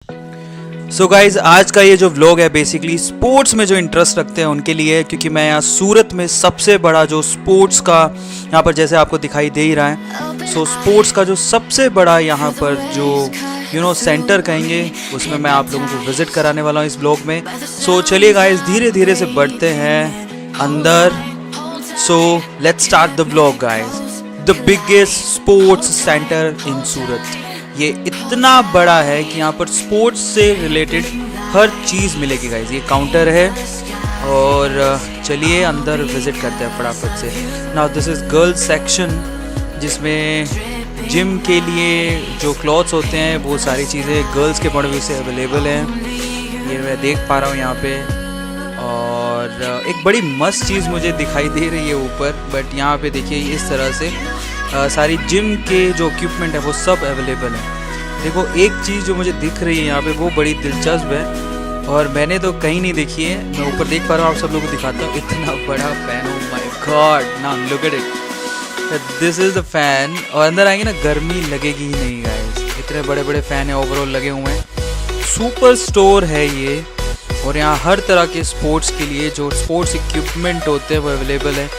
So guys आज का ये जो व्लॉग है बेसिकली स्पोर्ट्स में जो इंटरेस्ट रखते हैं उनके लिए है, क्योंकि मैं यहाँ सूरत में सबसे बड़ा जो स्पोर्ट्स का यहाँ पर जैसे आपको दिखाई दे ही रहा है। सो स्पोर्ट्स का जो सबसे बड़ा यहाँ पर जो सेंटर कहेंगे उसमें मैं आप लोगों को विजिट कराने वाला हूँ इस व्लॉग में। सो चलिए गाइज धीरे धीरे से बढ़ते हैं अंदर। So let's start the vlog guys. The biggest sports centre in Surat. ये इतना बड़ा है कि यहाँ पर स्पोर्ट्स से रिलेटेड हर चीज़ मिलेगी गाइज। ये काउंटर है और चलिए अंदर विजिट करते हैं फटाफट से। Now this is girls section जिसमें जिम के लिए जो क्लॉथ्स होते हैं वो सारी चीज़ें गर्ल्स के पॉइंट ऑफ व्यू से अवेलेबल हैं। ये मैं देख पा रहा हूँ यहाँ पे। और एक बड़ी मस्त चीज़ मुझे दिखाई दे रही है ऊपर, बट यहाँ पे देखिए इस तरह से सारी जिम के जो इक्विपमेंट है वो सब अवेलेबल है। देखो एक चीज़ जो मुझे दिख रही है यहाँ पे वो बड़ी दिलचस्प है और मैंने तो कहीं नहीं देखी है। मैं ऊपर देख पा रहा हूँ, आप सब लोगों को दिखाता हूँ। इतना बड़ा fan, oh my God, now look at it, this is the fan. और अंदर आएंगे ना गर्मी लगेगी ही नहीं गाइस, इतने बड़े बड़े फ़ैन है ओवरऑल लगे हुए हैं। सुपर स्टोर है ये और यहाँ हर तरह के स्पोर्ट्स के लिए जो स्पोर्ट्स इक्विपमेंट होते हैं वो अवेलेबल है।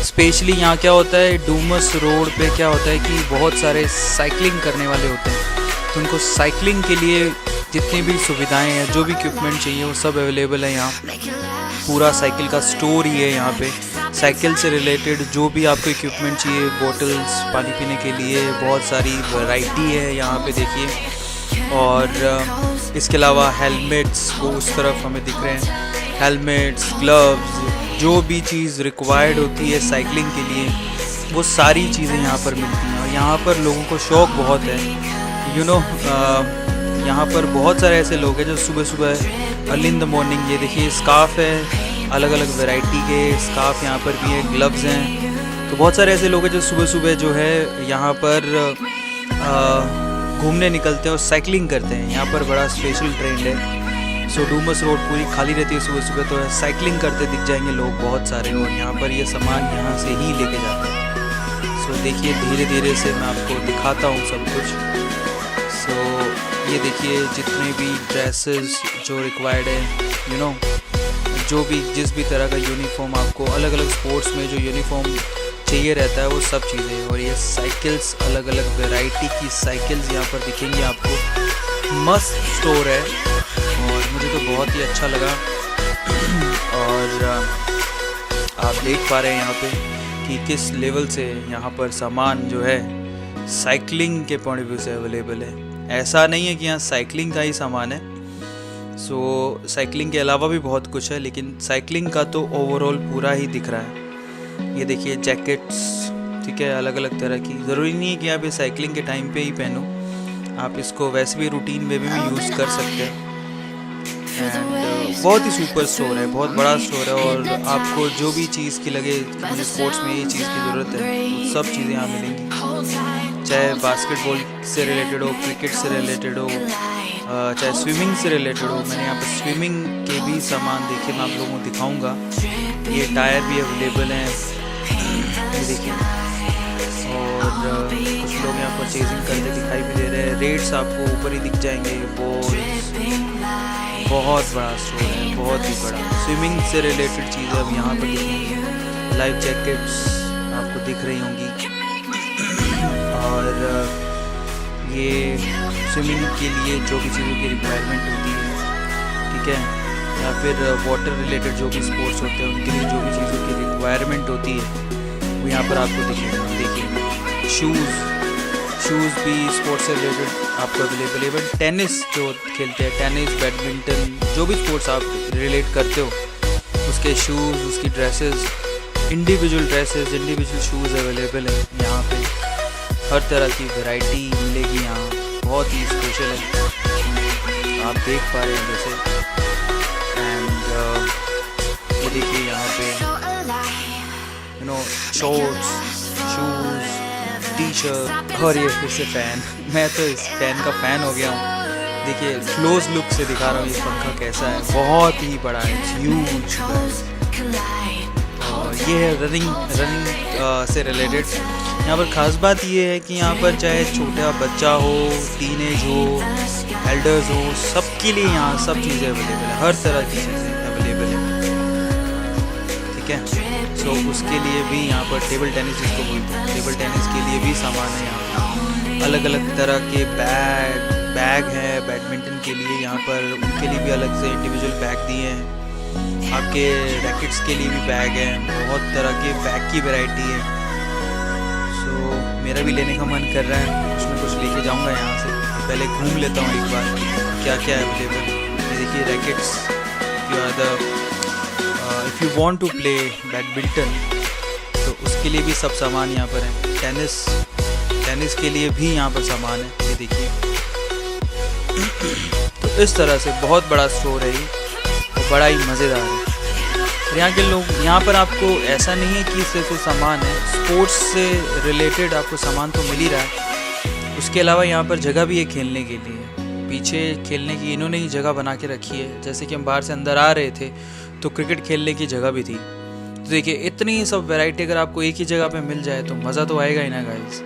स्पेशली यहाँ क्या होता है, डूमस रोड पे क्या होता है कि बहुत सारे साइकिलिंग करने वाले होते हैं, तो उनको साइकिलिंग के लिए जितनी भी सुविधाएं हैं, जो भी इक्विपमेंट चाहिए वो सब अवेलेबल है यहाँ। पूरा साइकिल का स्टोर ही है यहाँ पे। साइकिल से रिलेटेड जो भी आपको इक्विपमेंट चाहिए, बोटल्स पानी पीने के लिए, बहुत सारी वैरायटी है यहाँ पे देखिए। और इसके अलावा हेलमेट्स वो उस तरफ हमें दिख रहे हैं, हेलमेट्स, ग्लव्स, जो भी चीज़ रिक्वायर्ड होती है साइकिलिंग के लिए वो सारी चीज़ें यहाँ पर मिलती हैं। और यहाँ पर लोगों को शौक़ बहुत है, यहाँ पर बहुत सारे ऐसे लोग हैं जो सुबह सुबह अर्ली इन द मॉर्निंग, ये देखिए स्कार्फ है, अलग अलग वैरायटी के स्कार्फ यहाँ पर भी है, ग्लव्स हैं। तो बहुत सारे ऐसे लोग हैं जो सुबह सुबह जो है यहाँ पर घूमने निकलते हैं और साइकिलिंग करते हैं। यहाँ पर बड़ा स्पेशल ट्रेंड है। सो डूमस रोड पूरी खाली रहती है सुबह सुबह, तो साइकिलिंग करते दिख जाएंगे लोग बहुत सारे। और यहाँ पर ये सामान यहाँ से ही लेके जाते हैं। सो देखिए धीरे धीरे से मैं आपको दिखाता हूँ सब कुछ। सो ये देखिए जितने भी ड्रेसेस जो रिक्वायर्ड है, जो भी जिस भी तरह का यूनिफॉर्म आपको अलग अलग स्पोर्ट्स में जो यूनिफॉर्म चाहिए रहता है वो सब चीज़ें। और ये साइकिल्स, अलग अलग वैरायटी की साइकिल्स यहाँ पर दिखेंगी आपको। मस्त स्टोर है और मुझे तो बहुत ही अच्छा लगा। और आप देख पा रहे हैं यहाँ पे कि किस लेवल से यहाँ पर सामान जो है साइकिलिंग के पॉइंट ऑफ व्यू से अवेलेबल है। ऐसा नहीं है कि यहाँ साइकिलिंग का ही सामान है। सो साइकिलिंग के अलावा भी बहुत कुछ है, लेकिन साइकिलिंग का तो ओवरऑल पूरा ही दिख रहा है। ये देखिए जैकेट्स, ठीक है, अलग अलग तरह की। ज़रूरी नहीं है कि आप ये साइकिलिंग के टाइम पे ही पहनो, आप इसको वैसे भी रूटीन में भी यूज़ कर सकते हैं। एंड बहुत ही सुपर स्टोर है, बहुत बड़ा स्टोर है। और आपको जो भी चीज़ की लगे कि मुझे स्पोर्ट्स में ये चीज़ की ज़रूरत है, तो सब चीज़ें यहाँ मिलेंगी। चाहे बास्केटबॉल से रिलेटेड हो, क्रिकेट से रिलेटेड हो, चाहे स्विमिंग से रिलेटेड हो। मैंने यहाँ पर स्विमिंग के भी सामान देखे, मैं आप लोगों को दिखाऊंगा। ये टायर भी अवेलेबल हैं, ये देखिए। और कुछ लोग यहाँ पर चेजिंग करते दिखाई भी दे रहे हैं। रेट्स आपको ऊपर ही दिख जाएंगे। बहुत बड़ा स्टोर है, बहुत ही बड़ा। स्विमिंग से रिलेटेड चीज़ें अब यहाँ पर दिखेंगी। लाइफ जैकेट्स आपको दिख रही होंगी। और ये स्विमिंग के लिए जो भी चीज़ों की रिक्वायरमेंट होती है, ठीक है, या फिर वाटर रिलेटेड जो भी स्पोर्ट्स होते हैं उनके लिए जो भी चीज़ों की रिक्वायरमेंट होती है वो यहाँ पर आपको दिखेगा। देखिए शूज़ भी स्पोर्ट्स से रिलेटेड आपको अवेलेबल है। इवन टेनिस जो खेलते हैं, टेनिस, बैडमिंटन, जो भी स्पोर्ट्स आप रिलेट करते हो उसके शूज़, उसकी dresses, individual dresses, individual shoes available हैं यहाँ पे। हर तरह की वैरायटी मिलेगी यहाँ, बहुत ही स्पेशल है, आप देख पा रहे हैं जैसे। एंड ये देखिए यहाँ पे शॉर्ट्स, शूज़, टी शर्ट। और ये फिर से फ़ैन, मैं तो इस फ़ैन का फ़ैन हो गया हूँ। देखिए क्लोज लुक से दिखा रहा हूँ ये पंखा कैसा है, बहुत ही बड़ा है, ह्यूज। और ये है रनिंग से रिलेटेड। यहाँ पर ख़ास बात ये है कि यहाँ पर चाहे छोटा बच्चा हो, टीनेज हो, एल्डर्स हो, सबके लिए यहाँ सब चीज़ें अवेलेबल है, हर तरह की चीज़ें अवेलेबल है, ठीक है। सो उसके लिए भी यहाँ पर टेबल टेनिस जिसको बोलते हैं, टेबल टेनिस के लिए भी सामान है यहाँ पर। अलग अलग तरह के बैग है बैडमिंटन के लिए, यहाँ पर उनके लिए भी अलग से इंडिविजुअल बैग दिए हैं। आपके रैकेट्स के लिए भी बैग है, बहुत तरह के बैग की वैरायटी है। सो मेरा भी लेने का मन कर रहा है, कुछ ना कुछ लेके जाऊँगा यहाँ से। पहले घूम लेता हूँ एक बार क्या क्या है अवेलेबल। ये देखिए rackets, if you want to play badminton तो उसके लिए भी सब सामान यहाँ पर है। टेनिस के लिए भी यहाँ पर सामान है, ये देखिए। तो इस तरह से बहुत बड़ा स्टोर है ये और बड़ा ही मज़ेदार है। और यहाँ के लोग, यहाँ पर आपको ऐसा नहीं है कि सिर्फ सामान है, स्पोर्ट्स से रिलेटेड आपको सामान तो मिल ही रहा है। उसके अलावा यहाँ पर जगह भी है खेलने के लिए, पीछे खेलने की इन्होंने ही जगह बना के रखी है। जैसे कि हम बाहर से अंदर आ रहे थे तो क्रिकेट खेलने की जगह भी थी। तो देखिए इतनी सब वैरायटी अगर आपको एक ही जगह पे मिल जाए तो मज़ा तो आएगा ही ना गाइस।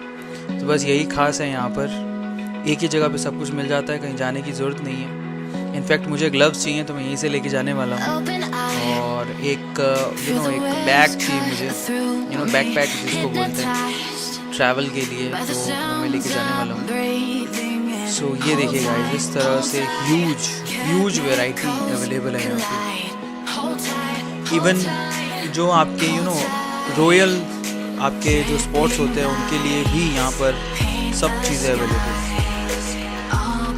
तो बस यही खास है, यहाँ पर एक ही जगह पे सब कुछ मिल जाता है, कहीं जाने की ज़रूरत नहीं है। इनफैक्ट मुझे ग्लव्स चाहिए तो मैं यहीं से लेके जाने वाला हूँ। और एक एक बैग चाहिए मुझे, बैकपैक जिसको बोलते हैं ट्रैवल के लिए, तो मैं लेके जाने वाला हूँ। सो ये देखिए गाइस, इस तरह से ह्यूज वैरायटी अवेलेबल है यहाँ पे। इवन जो आपके रॉयल आपके जो स्पोर्ट्स होते हैं उनके लिए भी यहाँ पर सब चीज़ें अवेलेबल हैं।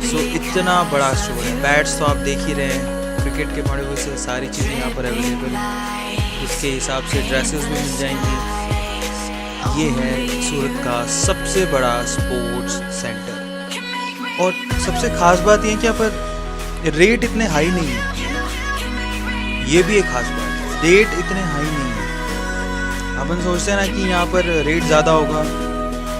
सो इतना बड़ा स्टोर है। बैट्स तो आप देख ही रहे हैं, क्रिकेट के पड़े हुए से सारी चीज़ें यहाँ पर अवेलेबल हैं। उसके हिसाब से ड्रेसेस भी मिल जाएंगी। ये है सूरत का सबसे बड़ा स्पोर्ट्स सेंटर। और सबसे ख़ास बात ये है कि यहाँ पर रेट इतने हाई नहीं है, ये भी एक ख़ास बात है, रेट इतने हाई नहीं है। अपन सोचते हैं ना कि यहाँ पर रेट ज़्यादा होगा,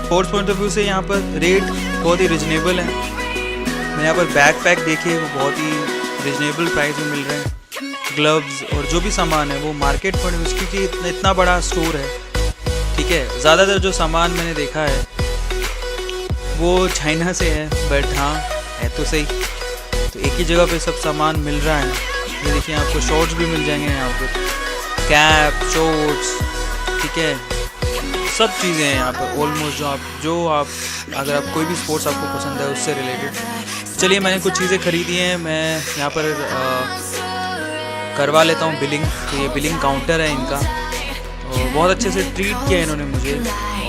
स्पोर्ट्स पॉइंट ऑफ व्यू से यहाँ पर रेट बहुत ही रिजनेबल है। मैंने यहाँ पर बैकपैक देखे, वो बहुत ही रिजनेबल प्राइस में मिल रहे हैं। ग्लव्स और जो भी सामान है वो मार्केट पॉइंट ऑफ व्यू, क्योंकि इतना बड़ा स्टोर है, ठीक है। ज़्यादातर जो सामान मैंने देखा है वो चाइना से है, बट हाँ है तो सही। तो एक ही जगह पे सब सामान मिल रहा है। ये देखिए आपको शॉर्ट्स भी मिल जाएंगे यहाँ पर, कैप, शॉर्ट्स, ठीक है, सब चीज़ें हैं यहाँ पर ऑलमोस्ट। जो आप अगर आप कोई भी स्पोर्ट्स आपको पसंद है उससे रिलेटेड। चलिए मैंने कुछ चीज़ें ख़रीदी हैं, मैं यहाँ पर करवा लेता हूँ बिलिंग। तो ये बिलिंग काउंटर है इनका, और बहुत अच्छे से ट्रीट किया इन्होंने मुझे,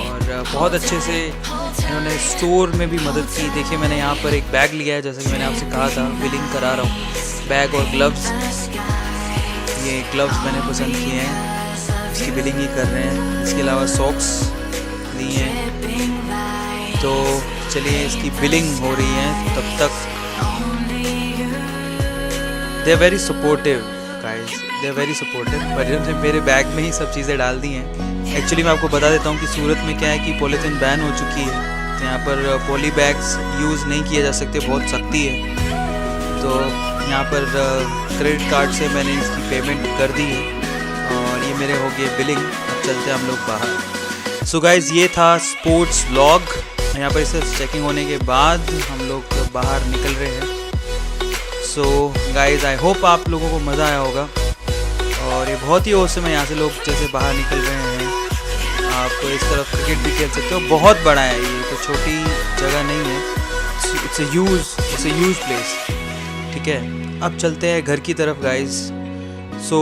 और बहुत अच्छे से इन्होंने स्टोर में भी मदद की। देखिए मैंने यहाँ पर एक बैग लिया है, जैसे कि मैंने आपसे कहा था बिलिंग करा रहा हूँ। बैग और ग्लव्स, ये ग्लव्स मैंने पसंद किए हैं, इसकी बिलिंग ही कर रहे हैं। इसके अलावा सॉक्स लिए हैं। तो चलिए इसकी बिलिंग हो रही है तब तक। They are very supportive guys, they are very supportive. पर इन्होंने मेरे बैग में ही सब चीज़ें डाल दी हैं। एक्चुअली मैं आपको बता देता हूँ कि सूरत में क्या है कि पॉलीथीन बैन हो चुकी है, तो यहाँ पर पॉली बैग्स यूज़ नहीं किए जा सकते, बहुत सख्ती है। तो यहाँ पर क्रेडिट कार्ड से मैंने इसकी पेमेंट कर दी है और ये मेरे हो गए बिलिंग। अब चलते हैं हम लोग बाहर। सो गाइज़ ये था स्पोर्ट्स व्लॉग। यहाँ पर इसे चेकिंग होने के बाद हम लोग बाहर निकल रहे हैं। सो गाइज़ आई होप आप लोगों को मज़ा आया होगा। और ये बहुत ही औसम है, यहाँ से लोग जैसे बाहर निकल रहे हैं, आप इस तरफ क्रिकेट भी खेल सकते हो। बहुत बड़ा है ये, तो छोटी जगह नहीं है, इट्स ए ह्यूज प्लेस, ठीक है। अब चलते हैं घर की तरफ guys. So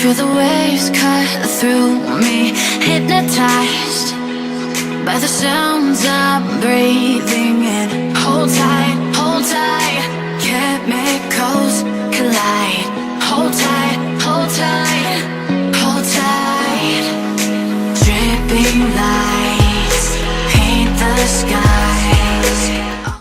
feel the waves cut through me, hypnotized by the sounds I'm breathing in.